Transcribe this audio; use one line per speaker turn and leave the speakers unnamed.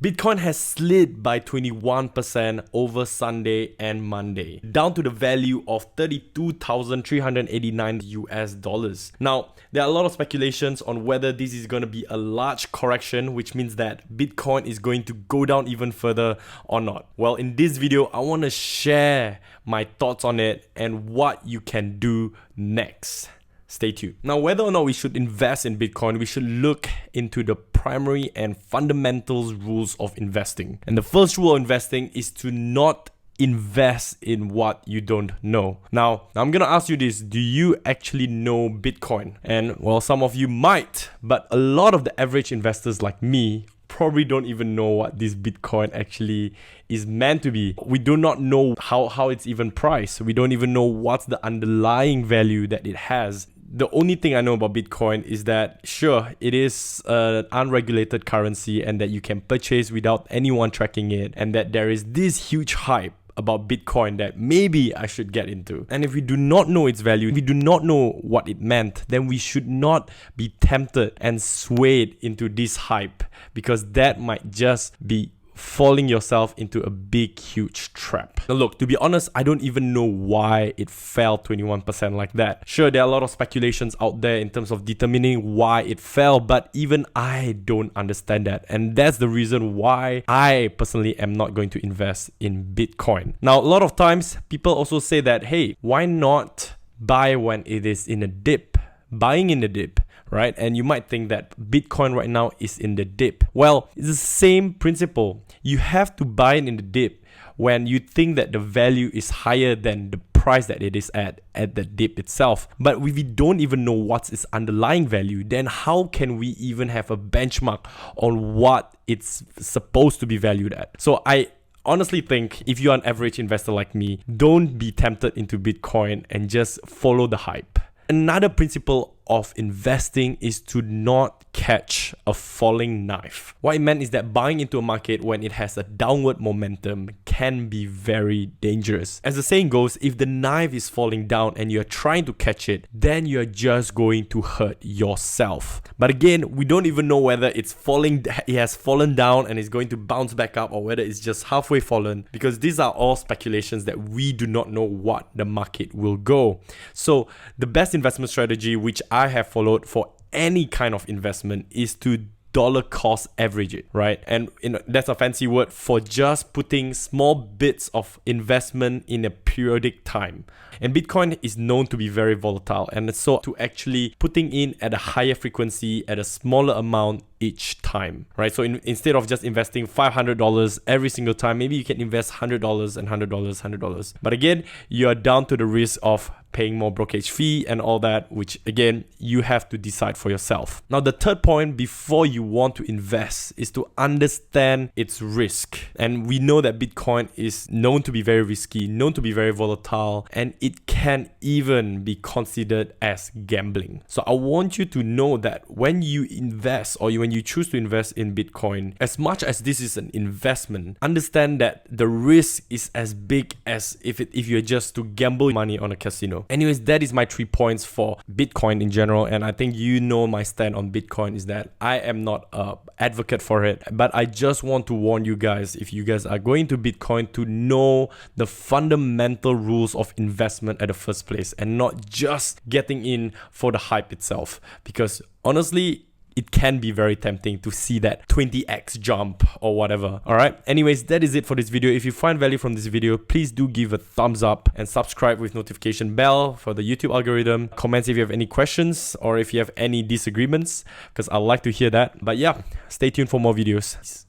Bitcoin has slid by 21% over Sunday and Monday, down to the value of 32,389 US dollars. Now, there are a lot of speculations on whether this is going to be a large correction, which means that Bitcoin is going to go down even further or not. Well, in this video, I want to share my thoughts on it and what you can do next. Stay tuned. Now, whether or not we should invest in Bitcoin, we should look into the primary and fundamentals rules of investing. And the first rule of investing is to not invest in what you don't know. Now, I'm gonna ask you this: do you actually know Bitcoin? And well, some of you might, but a lot of the average investors like me probably don't even know what this Bitcoin actually is meant to be. We do not know how it's even priced. We don't even know what's the underlying value that it has. The only thing I know about Bitcoin is that, sure, it is an unregulated currency and that you can purchase without anyone tracking it, and that there is this huge hype about Bitcoin that maybe I should get into. And if we do not know its value, if we do not know what it meant, then we should not be tempted and swayed into this hype, because that might just be falling yourself into a big, huge trap. Now look, to be honest, I don't even know why it fell 21% like that. Sure, there are a lot of speculations out there in terms of determining why it fell, but even I don't understand that. And that's the reason why I personally am not going to invest in Bitcoin. Now, a lot of times people also say that, hey, why not buy when it is in a dip? Buying in the dip, right? And you might think that Bitcoin right now is in the dip. Well, it's the same principle. You have to buy it in the dip when you think that the value is higher than the price that it is at the dip itself. But if we don't even know what's its underlying value, then how can we even have a benchmark on what it's supposed to be valued at? So I honestly think if you're an average investor like me, don't be tempted into Bitcoin and just follow the hype. Another principle of investing is to not catch a falling knife. What it meant is that buying into a market when it has a downward momentum can be very dangerous. As the saying goes, if the knife is falling down and you're trying to catch it, then you're just going to hurt yourself. But again, we don't even know whether it has fallen down and is going to bounce back up, or whether it's just halfway fallen, because these are all speculations that we do not know what the market will go. So the best investment strategy, which I have followed for any kind of investment, is to dollar cost average it, right? And that's a fancy word for just putting small bits of investment in a periodic time. And Bitcoin is known to be very volatile, and so to actually putting in at a higher frequency at a smaller amount each time, right? So instead of just investing $500 every single time, maybe you can invest $100 and $100. But again, you're down to the risk of paying more brokerage fee and all that, which again, you have to decide for yourself. Now, the third point before you want to invest is to understand its risk. And we know that Bitcoin is known to be very risky, known to be very volatile, and it can even be considered as gambling. So I want you to know that when you invest, or when you choose to invest in Bitcoin, as much as this is an investment, understand that the risk is as big as if you're just to gamble money on a casino. Anyways, that is my 3 points for Bitcoin in general, and I think you know my stand on Bitcoin is that I am not an advocate for it, but I just want to warn you guys, if you guys are going to Bitcoin, to know the fundamental rules of investment at the first place and not just getting in for the hype itself, because honestly, it can be very tempting to see that 20x jump or whatever. All right. Anyways, that is it for this video. If you find value from this video, please do give a thumbs up and subscribe with notification bell for the YouTube algorithm. Comments if you have any questions or if you have any disagreements, because I'd like to hear that. But yeah, stay tuned for more videos.